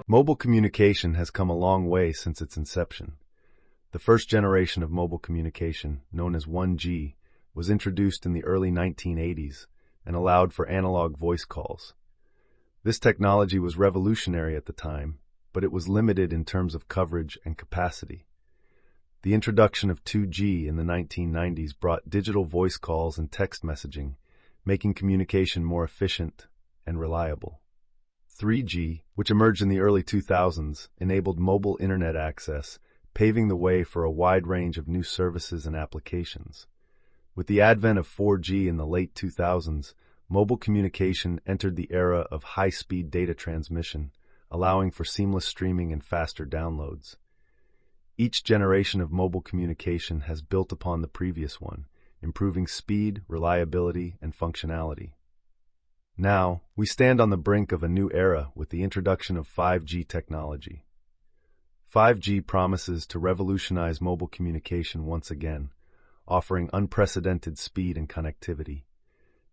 Mobile communication has come a long way since its inception. The first generation of mobile communication, known as 1G, was introduced in the early 1980s and allowed for analog voice calls. This technology was revolutionary at the time, but it was limited in terms of coverage and capacity. The introduction of 2G in the 1990s brought digital voice calls and text messaging, making communication more efficient and reliable. 3G, which emerged in the early 2000s, enabled mobile internet access, paving the way for a wide range of new services and applications. With the advent of 4G in the late 2000s, mobile communication entered the era of high-speed data transmission, allowing for seamless streaming and faster downloads. Each generation of mobile communication has built upon the previous one, improving speed, reliability, and functionality. Now, we stand on the brink of a new era with the introduction of 5G technology. 5G promises to revolutionize mobile communication once again, offering unprecedented speed and connectivity.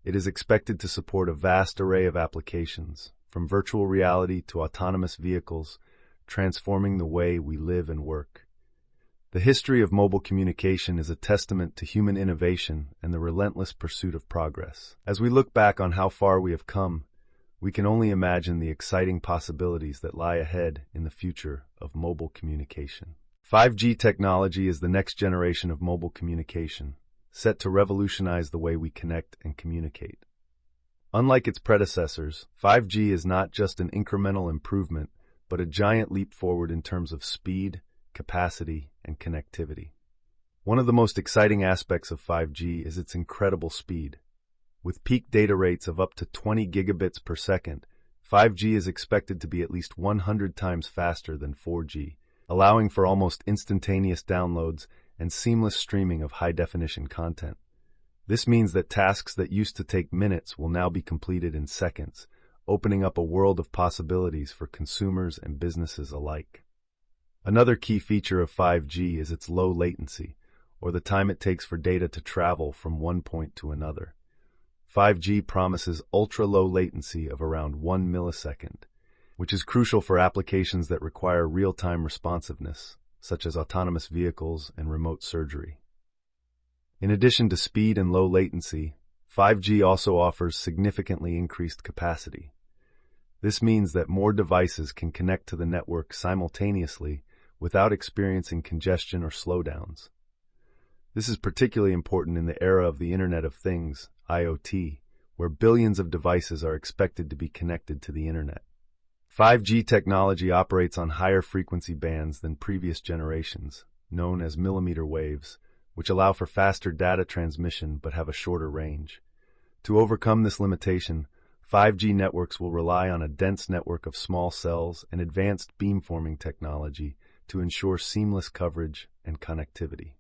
It is expected to support a vast array of applications, from virtual reality to autonomous vehicles, transforming the way we live and work. The history of mobile communication is a testament to human innovation and the relentless pursuit of progress. As we look back on how far we have come, we can only imagine the exciting possibilities that lie ahead in the future of mobile communication. 5G technology is the next generation of mobile communication, set to revolutionize the way we connect and communicate. Unlike its predecessors, 5G is not just an incremental improvement, but a giant leap forward in terms of speed, capacity, and connectivity. One of the most exciting aspects of 5G is its incredible speed. With peak data rates of up to 20 gigabits per second, 5G is expected to be at least 100 times faster than 4G, allowing for almost instantaneous downloads and seamless streaming of high-definition content. This means that tasks that used to take minutes will now be completed in seconds, opening up a world of possibilities for consumers and businesses alike. Another key feature of 5G is its low latency, or the time it takes for data to travel from one point to another. 5G promises ultra-low latency of around 1 millisecond, which is crucial for applications that require real-time responsiveness, such as autonomous vehicles and remote surgery. In addition to speed and low latency, 5G also offers significantly increased capacity. This means that more devices can connect to the network simultaneously without experiencing congestion or slowdowns. This is particularly important in the era of the Internet of Things, IoT, where billions of devices are expected to be connected to the Internet. 5G technology operates on higher frequency bands than previous generations, known as millimeter waves, which allow for faster data transmission but have a shorter range. To overcome this limitation, 5G networks will rely on a dense network of small cells and advanced beamforming technology to ensure seamless coverage and connectivity.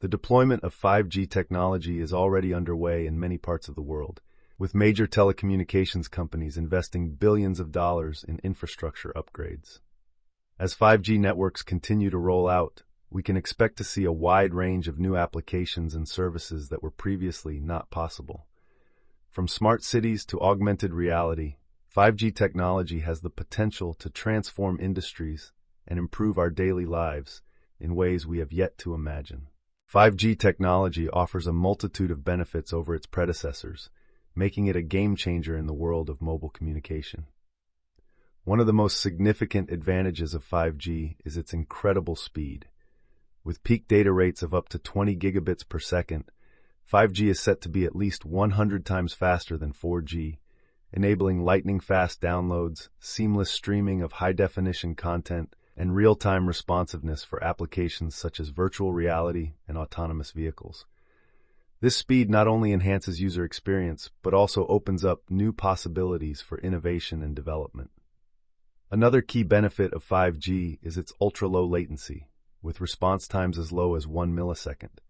The deployment of 5G technology is already underway in many parts of the world, with major telecommunications companies investing billions of dollars in infrastructure upgrades. As 5G networks continue to roll out, we can expect to see a wide range of new applications and services that were previously not possible. From smart cities to augmented reality, 5G technology has the potential to transform industries and improve our daily lives in ways we have yet to imagine. 5G technology offers a multitude of benefits over its predecessors, making it a game-changer in the world of mobile communication. One of the most significant advantages of 5G is its incredible speed. With peak data rates of up to 20 gigabits per second, 5G is set to be at least 100 times faster than 4G, enabling lightning-fast downloads, seamless streaming of high-definition content, and real-time responsiveness for applications such as virtual reality and autonomous vehicles. This speed not only enhances user experience, but also opens up new possibilities for innovation and development. Another key benefit of 5G is its ultra-low latency, with response times as low as 1 millisecond.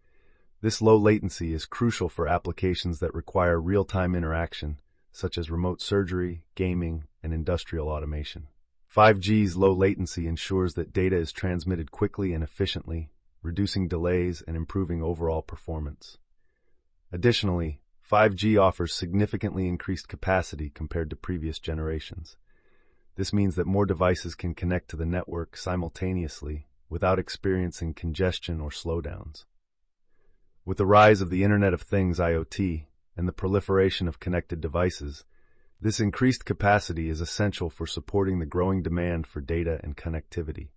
This low latency is crucial for applications that require real-time interaction, such as remote surgery, gaming, and industrial automation. 5G's low latency ensures that data is transmitted quickly and efficiently, reducing delays and improving overall performance. Additionally, 5G offers significantly increased capacity compared to previous generations. This means that more devices can connect to the network simultaneously without experiencing congestion or slowdowns. With the rise of the Internet of Things (IoT) and the proliferation of connected devices, this increased capacity is essential for supporting the growing demand for data and connectivity.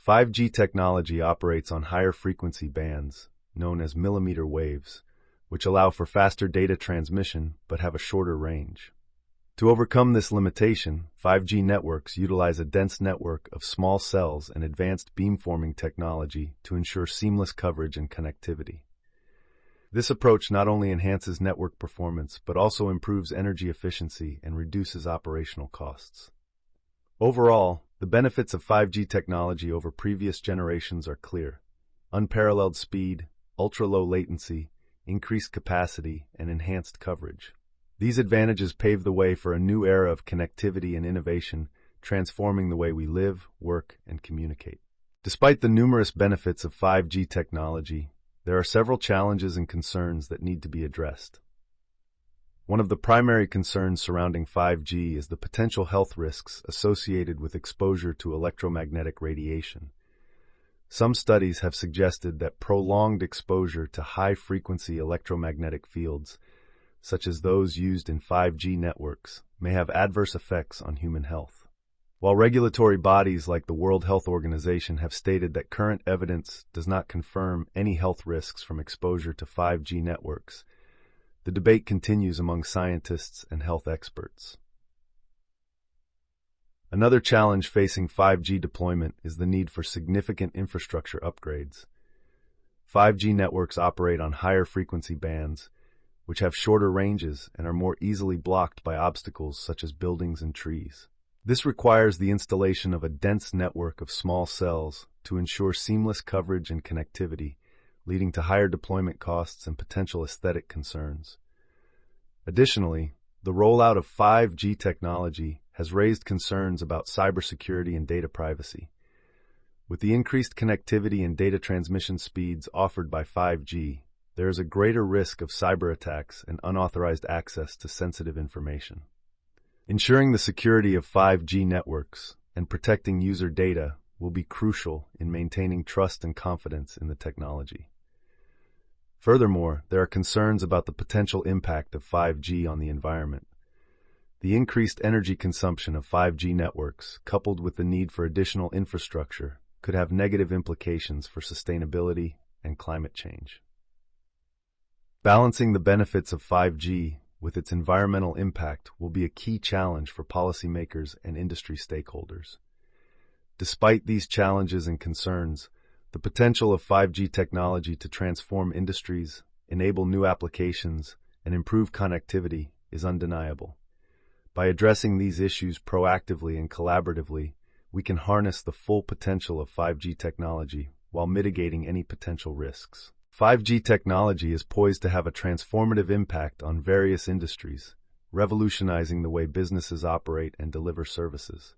5G technology operates on higher frequency bands, known as millimeter waves, which allow for faster data transmission but have a shorter range. To overcome this limitation, 5G networks utilize a dense network of small cells and advanced beamforming technology to ensure seamless coverage and connectivity. This approach not only enhances network performance but also improves energy efficiency and reduces operational costs. Overall, the benefits of 5G technology over previous generations are clear: unparalleled speed, ultra-low latency, increased capacity, and enhanced coverage. These advantages pave the way for a new era of connectivity and innovation, transforming the way we live, work, and communicate. Despite the numerous benefits of 5G technology, there are several challenges and concerns that need to be addressed. One of the primary concerns surrounding 5G is the potential health risks associated with exposure to electromagnetic radiation. Some studies have suggested that prolonged exposure to high-frequency electromagnetic fields, such as those used in 5G networks, may have adverse effects on human health. While regulatory bodies like the World Health Organization have stated that current evidence does not confirm any health risks from exposure to 5G networks, the debate continues among scientists and health experts. Another challenge facing 5G deployment is the need for significant infrastructure upgrades. 5G networks operate on higher frequency bands, which have shorter ranges and are more easily blocked by obstacles such as buildings and trees. This requires the installation of a dense network of small cells to ensure seamless coverage and connectivity, leading to higher deployment costs and potential aesthetic concerns. Additionally, the rollout of 5G technology has raised concerns about cybersecurity and data privacy. With the increased connectivity and data transmission speeds offered by 5G, there is a greater risk of cyber attacks and unauthorized access to sensitive information. Ensuring the security of 5G networks and protecting user data will be crucial in maintaining trust and confidence in the technology. Furthermore, there are concerns about the potential impact of 5G on the environment. The increased energy consumption of 5G networks, coupled with the need for additional infrastructure, could have negative implications for sustainability and climate change. Balancing the benefits of 5G with its environmental impact will be a key challenge for policymakers and industry stakeholders. Despite these challenges and concerns, the potential of 5G technology to transform industries, enable new applications, and improve connectivity is undeniable. By addressing these issues proactively and collaboratively, we can harness the full potential of 5G technology while mitigating any potential risks. 5G technology is poised to have a transformative impact on various industries, revolutionizing the way businesses operate and deliver services.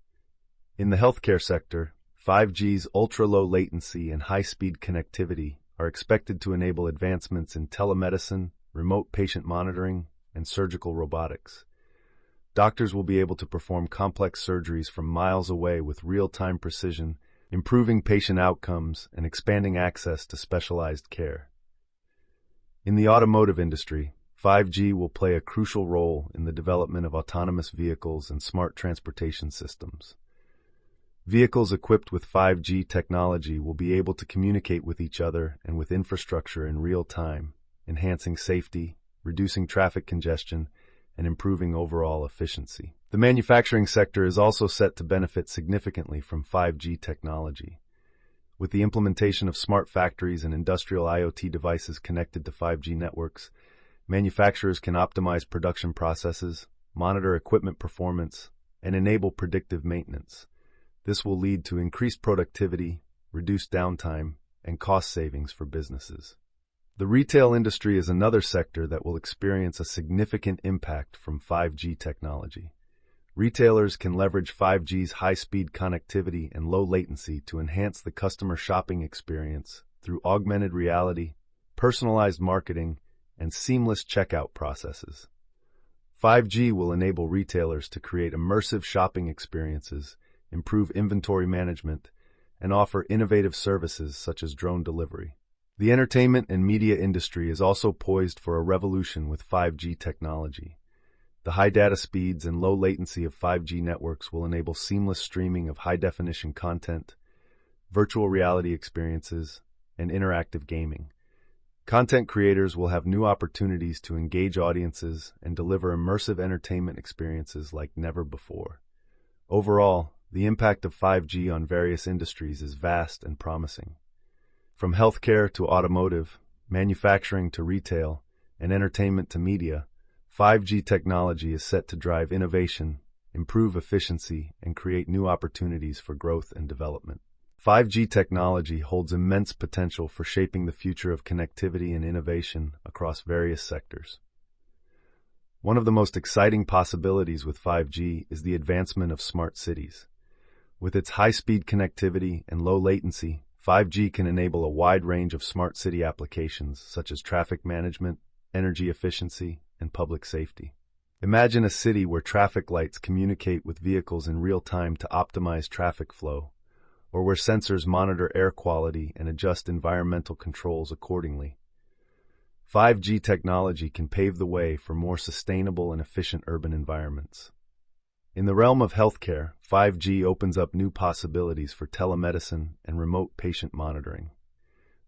In the healthcare sector, 5G's ultra-low latency and high-speed connectivity are expected to enable advancements in telemedicine, remote patient monitoring, and surgical robotics. Doctors will be able to perform complex surgeries from miles away with real-time precision, improving patient outcomes and expanding access to specialized care. In the automotive industry, 5G will play a crucial role in the development of autonomous vehicles and smart transportation systems. Vehicles equipped with 5G technology will be able to communicate with each other and with infrastructure in real time, enhancing safety, reducing traffic congestion, and improving overall efficiency. The manufacturing sector is also set to benefit significantly from 5G technology. With the implementation of smart factories and industrial IoT devices connected to 5G networks, manufacturers can optimize production processes, monitor equipment performance, and enable predictive maintenance. This will lead to increased productivity, reduced downtime, and cost savings for businesses. The retail industry is another sector that will experience a significant impact from 5G technology. Retailers can leverage 5G's high-speed connectivity and low latency to enhance the customer shopping experience through augmented reality, personalized marketing, and seamless checkout processes. 5G will enable retailers to create immersive shopping experiences, improve inventory management, and offer innovative services such as drone delivery. The entertainment and media industry is also poised for a revolution with 5G technology. The high data speeds and low latency of 5G networks will enable seamless streaming of high-definition content, virtual reality experiences, and interactive gaming. Content creators will have new opportunities to engage audiences and deliver immersive entertainment experiences like never before. Overall, the impact of 5G on various industries is vast and promising. From healthcare to automotive, manufacturing to retail, and entertainment to media, 5G technology is set to drive innovation, improve efficiency, and create new opportunities for growth and development. 5G technology holds immense potential for shaping the future of connectivity and innovation across various sectors. One of the most exciting possibilities with 5G is the advancement of smart cities. With its high-speed connectivity and low latency, 5G can enable a wide range of smart city applications such as traffic management, energy efficiency, and public safety. Imagine a city where traffic lights communicate with vehicles in real time to optimize traffic flow, or where sensors monitor air quality and adjust environmental controls accordingly. 5G technology can pave the way for more sustainable and efficient urban environments. In the realm of healthcare, 5G opens up new possibilities for telemedicine and remote patient monitoring.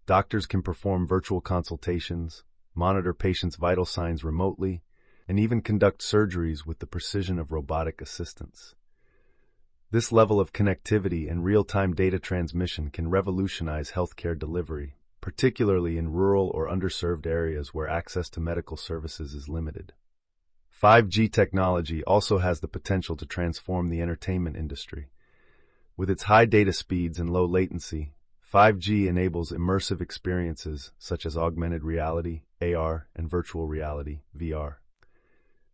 Doctors can perform virtual consultations, monitor patients' vital signs remotely, and even conduct surgeries with the precision of robotic assistance. This level of connectivity and real-time data transmission can revolutionize healthcare delivery, particularly in rural or underserved areas where access to medical services is limited. 5G technology also has the potential to transform the entertainment industry. With its high data speeds and low latency, 5G enables immersive experiences such as augmented reality, AR, and virtual reality, VR.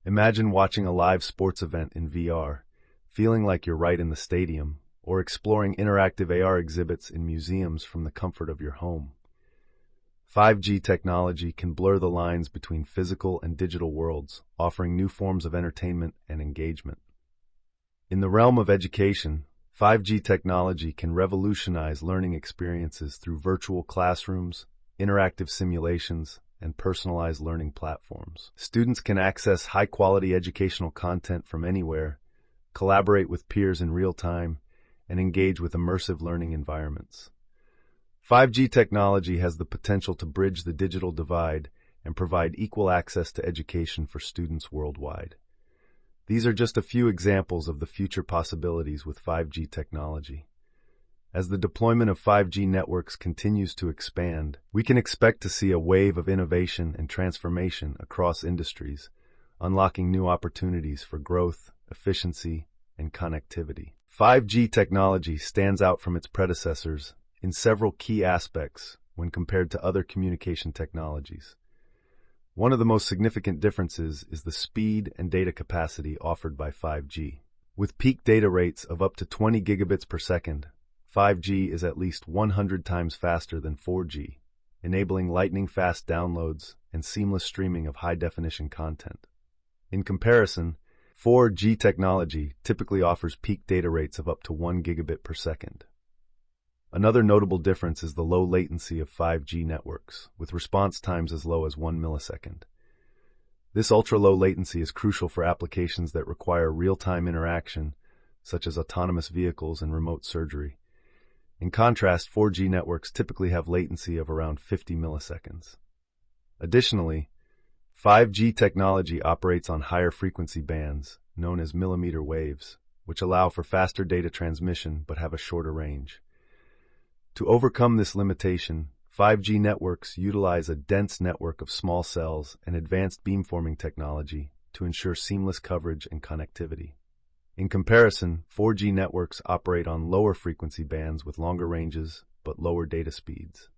Imagine watching a live sports event in VR, feeling like you're right in the stadium, or exploring interactive AR exhibits in museums from the comfort of your home. 5G technology can blur the lines between physical and digital worlds, offering new forms of entertainment and engagement. In the realm of education, 5G technology can revolutionize learning experiences through virtual classrooms, interactive simulations, and personalized learning platforms. Students can access high-quality educational content from anywhere, collaborate with peers in real time, and engage with immersive learning environments. 5G technology has the potential to bridge the digital divide and provide equal access to education for students worldwide. These are just a few examples of the future possibilities with 5G technology. As the deployment of 5G networks continues to expand, we can expect to see a wave of innovation and transformation across industries, unlocking new opportunities for growth, efficiency, and connectivity. 5G technology stands out from its predecessors in several key aspects when compared to other communication technologies. One of the most significant differences is the speed and data capacity offered by 5G. With peak data rates of up to 20 gigabits per second, 5G is at least 100 times faster than 4G, enabling lightning-fast downloads and seamless streaming of high-definition content. In comparison, 4G technology typically offers peak data rates of up to 1 gigabit per second. Another notable difference is the low latency of 5G networks, with response times as low as 1 millisecond. This ultra-low latency is crucial for applications that require real-time interaction, such as autonomous vehicles and remote surgery. In contrast, 4G networks typically have latency of around 50 milliseconds. Additionally, 5G technology operates on higher frequency bands, known as millimeter waves, which allow for faster data transmission but have a shorter range. To overcome this limitation, 5G networks utilize a dense network of small cells and advanced beamforming technology to ensure seamless coverage and connectivity. In comparison, 4G networks operate on lower frequency bands with longer ranges but lower data speeds.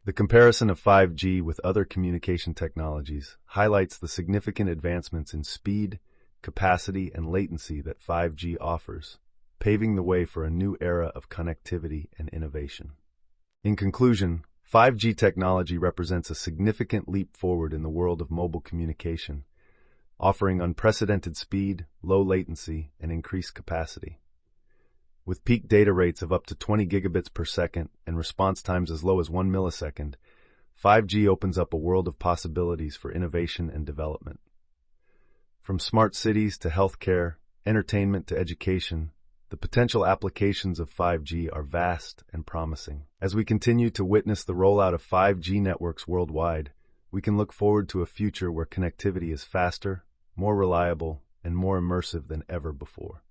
The comparison of 5G with other communication technologies highlights the significant advancements in speed, capacity, and latency that 5G offers, paving the way for a new era of connectivity and innovation. In conclusion, 5G technology represents a significant leap forward in the world of mobile communication, offering unprecedented speed, low latency, and increased capacity. With peak data rates of up to 20 gigabits per second and response times as low as 1 millisecond, 5G opens up a world of possibilities for innovation and development. From smart cities to healthcare, entertainment to education, the potential applications of 5G are vast and promising. As we continue to witness the rollout of 5G networks worldwide, we can look forward to a future where connectivity is faster, more reliable, and more immersive than ever before.